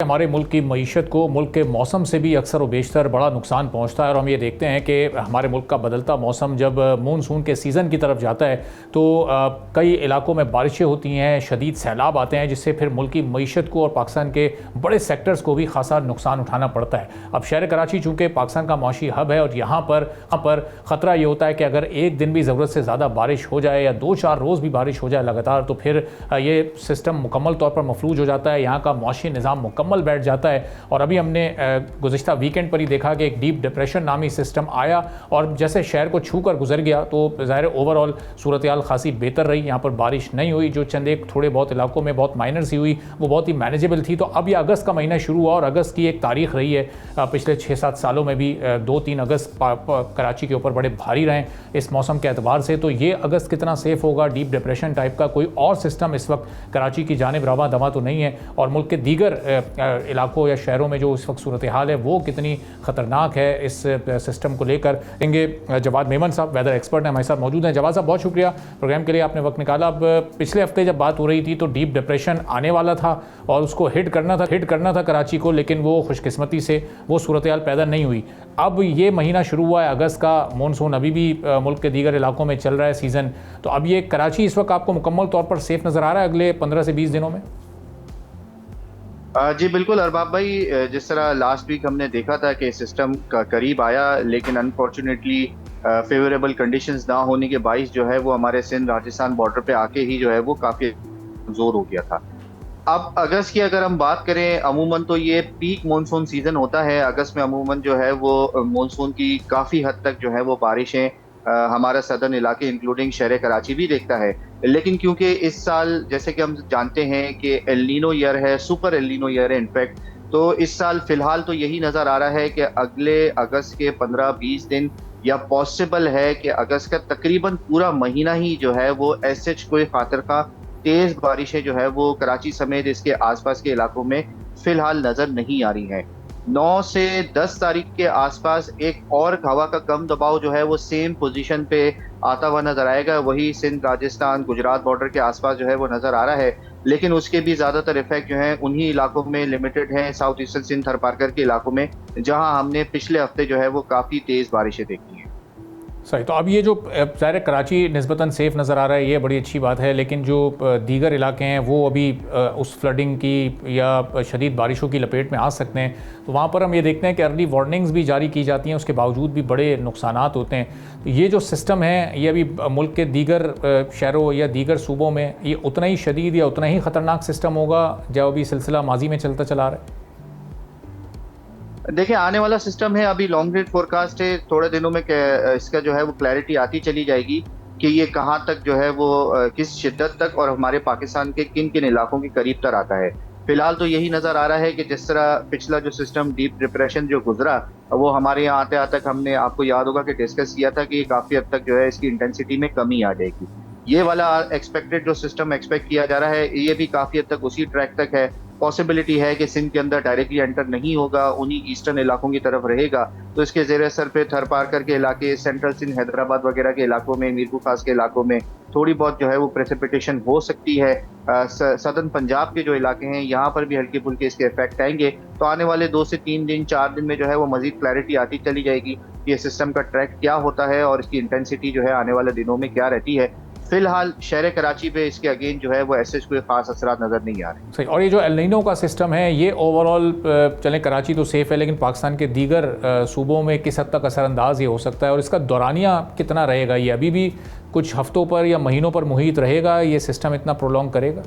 हमारे मुल्क की मईशत को मुल्क के मौसम से भी अक्सर व बेशतर बड़ा नुकसान पहुंचता है और हम ये देखते हैं कि हमारे मुल्क का बदलता मौसम जब मानसून के सीज़न की तरफ जाता है तो कई इलाकों में बारिशें होती हैं, शदीद सैलाब आते हैं, जिससे फिर मुल्क की मईशत को और पाकिस्तान के बड़े सेक्टर्स को भी खासा नुकसान उठाना पड़ता है। अब शहर कराची चूँकि पाकिस्तान का माशी हब है और यहाँ पर ख़तरा ये होता है कि अगर एक दिन भी ज़रूरत से ज़्यादा बारिश हो जाए या 2-4 रोज़ भी बारिश हो जाए लगातार, तो फिर ये सिस्टम मुकम्मल तौर पर मफलूज हो जाता है, यहाँ का माशी निज़ाम मुकम्मल बैठ जाता है। और अभी हमने गुज़िश्ता वीकेंड पर ही देखा कि एक डीप डिप्रेशन नामी सिस्टम आया और जैसे शहर को छू कर गुजर गया, तो ज़ाहिर ओवरऑल सूरत हाल खासी बेहतर रही। यहाँ पर बारिश नहीं हुई, जो चंद एक थोड़े बहुत इलाकों में बहुत माइनर सी हुई वो बहुत ही मैनेजेबल थी। तो अब ये अगस्त का महीना शुरू हुआ और अगस्त की एक तारीख रही है, पिछले 6-7 सालों में भी 2-3 अगस्त कराची के ऊपर बड़े भारी रहे इस मौसम के एतबार से। तो ये अगस्त कितना सेफ होगा, डीप डिप्रेशन टाइप का कोई और सिस्टम इस वक्त कराची की जानिब रवा दवा तो नहीं है, और मुल्क के दीगर इलाकों या शहरों में जो इस वक्त सूरत हाल है वो कितनी ख़तरनाक है, इस सिस्टम को लेकर देंगे। जवाद मेमन साहब वेदर एक्सपर्ट हैं, हमारे साथ मौजूद हैं। जवाद साहब, बहुत शुक्रिया प्रोग्राम के लिए, आपने वक्त निकाला। अब पिछले हफ्ते जब बात हो रही थी तो डीप डिप्रेशन आने वाला था और उसको हिट करना था कराची को, लेकिन वो खुशकिस्मती से वो सूरत हाल पैदा नहीं हुई। अब ये महीना शुरू हुआ है अगस्त का, मानसून अभी भी मुल्क के दीगर इलाकों में चल रहा है सीज़न, तो अब ये कराची इस वक्त आपको मुकम्मल तौर पर सेफ नज़र आ रहा है अगले 15 से 20 दिनों में? जी बिल्कुल अरबाब भाई, जिस तरह लास्ट वीक हमने देखा था कि सिस्टम का करीब आया, लेकिन अनफॉर्चुनेटली फेवरेबल कंडीशंस ना होने के बाइस जो है वो हमारे सिंध राजस्थान बॉर्डर पे आके ही जो है वो काफ़ी कमज़ोर हो गया था। अब अगस्त की अगर हम बात करें, अमूमन तो ये पीक मानसून सीज़न होता है। अगस्त में अमूमन जो है वो मानसून की काफ़ी हद तक जो है वो बारिशें हमारा सदर्न इलाके इंक्लूडिंग शहर कराची भी देखता है। लेकिन क्योंकि इस साल जैसे कि हम जानते हैं कि एल नीनो ईयर है, सुपर एल नीनो ईयर है इनफैक्ट, तो इस साल फिलहाल तो यही नज़र आ रहा है कि अगले अगस्त के 15-20 दिन या पॉसिबल है कि अगस्त का तकरीबन पूरा महीना ही जो है वो एसएच कोई खातिर का तेज़ बारिशें जो है वो कराची समेत इसके आसपास के इलाकों में फिलहाल नज़र नहीं आ रही हैं। 9 से 10 तारीख के आसपास एक और हवा का कम दबाव जो है वो सेम पोजीशन पे आता हुआ नजर आएगा, वही सिंध राजस्थान गुजरात बॉर्डर के आसपास जो है वो नजर आ रहा है। लेकिन उसके भी ज्यादातर इफेक्ट जो है उन्हीं इलाकों में लिमिटेड है, साउथ ईस्टर्न सिंध थरपारकर के इलाकों में, जहां हमने पिछले हफ्ते जो है वो काफी तेज बारिशें देखी हैं। सही। तो अब ये जो ज़ाहिर कराची निस्बतन सेफ़ नज़र आ रहा है, ये बड़ी अच्छी बात है, लेकिन जो दीगर इलाके हैं वो अभी उस फ्लडिंग की या शदीद बारिशों की लपेट में आ सकते हैं। तो वहाँ पर हम ये देखते हैं कि अर्ली वार्निंग्स भी जारी की जाती हैं, उसके बावजूद भी बड़े नुकसानात होते हैं। तो ये जो सिस्टम है ये अभी मुल्क के दीगर शहरों या दीगर सूबों में ये उतना ही शदीद या उतना ही ख़तरनाक सिस्टम होगा जो अभी सिलसिला माजी में चलता चला रहा है? देखिए, आने वाला सिस्टम है, अभी लॉन्ग रेंज फोरकास्ट है, थोड़े दिनों में इसका जो है वो क्लैरिटी आती चली जाएगी कि ये कहाँ तक जो है वो किस शिद्दत तक और हमारे पाकिस्तान के किन किन इलाकों के करीब तक आता है। फिलहाल तो यही नज़र आ रहा है कि जिस तरह पिछला जो सिस्टम डीप डिप्रेशन जो गुजरा, वो हमारे यहाँ आते आते हमने, आपको याद होगा कि डिस्कस किया था कि काफ़ी हद तक जो है इसकी इंटेंसिटी में कमी आ जाएगी। ये वाला एक्सपेक्टेड जो सिस्टम एक्सपेक्ट किया जा रहा है ये भी काफ़ी हद तक उसी ट्रैक तक है। पॉसिबिलिटी है कि सिंध के अंदर डायरेक्टली एंटर नहीं होगा, उन्हीं ईस्टर्न इलाकों की तरफ रहेगा, तो इसके ज़ेर असर पे थरपारकर के इलाके, सेंट्रल सिंध हैदराबाद वगैरह के इलाकों में, मीरपुर खास के इलाकों में थोड़ी बहुत जो है वो प्रेसिपिटेशन हो सकती है। सदर्न पंजाब के जो इलाके हैं यहाँ पर भी हल्के फुल्के इसके इफेक्ट आएंगे। तो आने वाले 2 से 3 दिन 4 दिन में जो है वो मजीद क्लैरिटी आती चली जाएगी कि ये सिस्टम का ट्रैक क्या होता है और इसकी इंटेंसिटी जो है आने वाले दिनों में क्या रहती है। फिलहाल शहर कराची पे इसके अगेन जो है वो ऐसे कोई खास असरात नजर नहीं आ रहे। सही। और ये जो एल नीनो का सिस्टम है ये ओवरऑल चलें कराची तो सेफ़ है, लेकिन पाकिस्तान के दीगर सूबों में किस हद तक असरअंदाज ये हो सकता है और इसका दौरानिया कितना रहेगा? ये अभी भी कुछ हफ्तों पर या महीनों पर मुहित रहेगा, ये सिस्टम इतना प्रोलॉन्ग करेगा?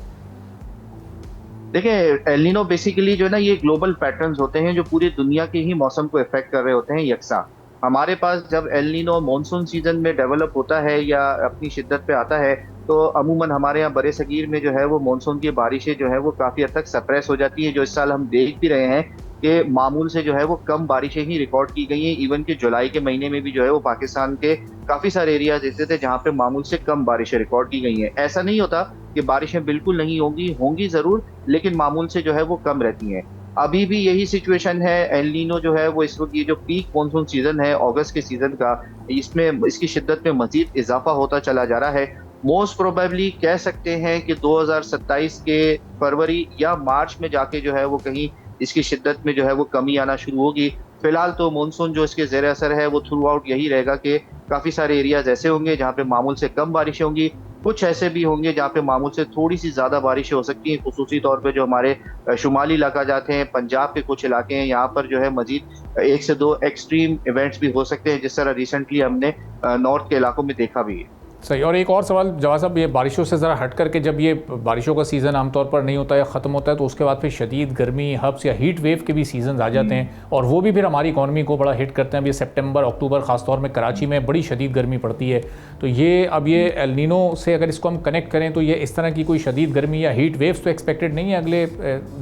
देखिए, एल नीनो बेसिकली जो है ना, ये ग्लोबल पैटर्न्स होते हैं जो पूरी दुनिया के ही मौसम को इफेक्ट कर रहे होते हैं यकसा। हमारे पास जब एल नीनो मानसून सीजन में डेवलप होता है या अपनी शिद्दत पे आता है, तो अमूमन हमारे यहाँ बड़े सगीर में जो है वो मानसून की बारिशें जो है वो काफ़ी हद तक सप्रेस हो जाती हैं, जो इस साल हम देख भी रहे हैं कि मामूल से जो है वो कम बारिशें ही रिकॉर्ड की गई हैं। इवन कि जुलाई के महीने में भी जो है वो पाकिस्तान के काफ़ी सारे एरियाज ऐसे थे जहाँ पे मामूल से कम बारिशें रिकॉर्ड की गई हैं। ऐसा नहीं होता कि बारिशें बिल्कुल नहीं होंगी, होंगी ज़रूर, लेकिन मामूल से जो है वो कम रहती हैं। अभी भी यही सिचुएशन है। एल नीनो जो है वो इस वक्त ये जो पीक मानसून सीजन है अगस्त के सीजन का, इसमें इसकी शिद्दत में मजीद इजाफा होता चला जा रहा है। मोस्ट प्रोबेबली कह सकते हैं कि 2027 के फरवरी या मार्च में जाके जो है वो कहीं इसकी शिद्दत में जो है वो कमी आना शुरू होगी। फिलहाल तो मानसून जो इसके ज़ेर असर है वो थ्रू आउट यही रहेगा कि काफ़ी सारे एरियाज़ ऐसे होंगे जहाँ पे मामूल से कम बारिशें होंगी, कुछ ऐसे भी होंगे जहाँ पे मामूल से थोड़ी-सी ज़्यादा बारिशें हो सकती हैं, खुसूसी तौर पे जो हमारे शुमाली इलाका जाते हैं, पंजाब के कुछ इलाके हैं, यहाँ पर जो है मज़ीद 1 से 2 एक्सट्रीम इवेंट्स भी हो सकते हैं, जिस तरह रिसेंटली हमने नॉर्थ के इलाकों में देखा भी है। सही। और एक और सवाल जवाब साहब, ये बारिशों से ज़रा हट करके जब ये बारिशों का सीज़न आमतौर पर नहीं होता है, ख़त्म होता है, तो उसके बाद फिर शदीद गर्मी, हब्स या हीट वेव के भी सीज़न आ जाते हैं और वो भी फिर हमारी इकॉनमी को बड़ा हिट करते हैं। अब ये सितंबर अक्टूबर ख़ासतौर में कराची में बड़ी शदीद गर्मी पड़ती है, तो ये अब ये एल नीनो से अगर इसको हम कनेक्ट करें तो ये इस तरह की कोई शदीद गर्मी या हीट वेव्स तो एक्सपेक्टेड नहीं है अगले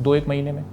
2-1 महीने में?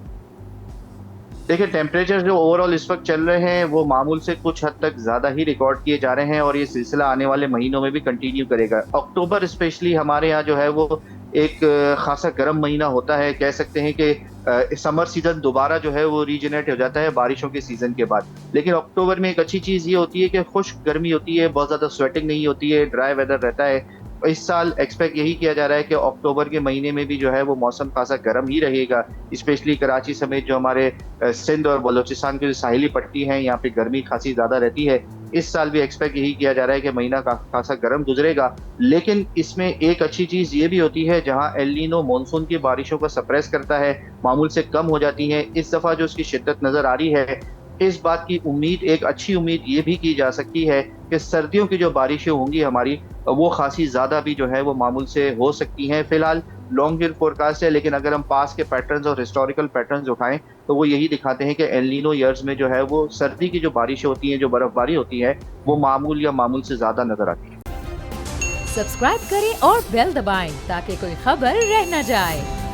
देखिए, टेम्परेचर जो ओवरऑल इस वक्त चल रहे हैं वो मामूल से कुछ हद तक ज़्यादा ही रिकॉर्ड किए जा रहे हैं और ये सिलसिला आने वाले महीनों में भी कंटिन्यू करेगा। अक्टूबर स्पेशली हमारे यहाँ जो है वो एक खासा गर्म महीना होता है। कह सकते हैं कि समर सीजन दोबारा जो है वो रीजनरेट हो जाता है बारिशों के सीजन के बाद। लेकिन अक्टूबर में एक अच्छी चीज़ ये होती है कि खुश्क गर्मी होती है, बहुत ज़्यादा स्वेटिंग नहीं होती है, ड्राई वेदर रहता है। इस साल एक्सपेक्ट यही किया जा रहा है कि अक्टूबर के महीने में भी जो है वो मौसम खासा गर्म ही रहेगा, स्पेशली कराची समेत जो हमारे सिंध और बलूचिस्तान की जो साहिली पट्टी हैं, यहाँ पे गर्मी खासी ज़्यादा रहती है। इस साल भी एक्सपेक्ट यही किया जा रहा है कि महीना खासा गर्म गुजरेगा। लेकिन इसमें एक अच्छी चीज़ ये भी होती है, जहाँ एल नीनो मानसून की बारिशों को सप्रेस करता है, मामूल से कम हो जाती हैं। इस दफ़ा जो उसकी शिद्दत नज़र आ रही है, इस बात की उम्मीद, एक अच्छी उम्मीद ये भी की जा सकती है कि सर्दियों की जो बारिशें होंगी हमारी, वो खासी ज़्यादा भी जो है वो मामूल से हो सकती हैं। फिलहाल लॉन्ग ईयर फोरकास्ट है, लेकिन अगर हम पास के पैटर्न्स और हिस्टोरिकल पैटर्न्स उठाएं तो वो यही दिखाते हैं कि एल नीनो ईयर्स में जो है वो सर्दी की जो बारिशें होती हैं, जो बर्फबारी होती है, वो मामूल या मामूल से ज़्यादा नजर आती है। सब्सक्राइब करें और बेल दबाएं ताकि कोई खबर रह न जाए।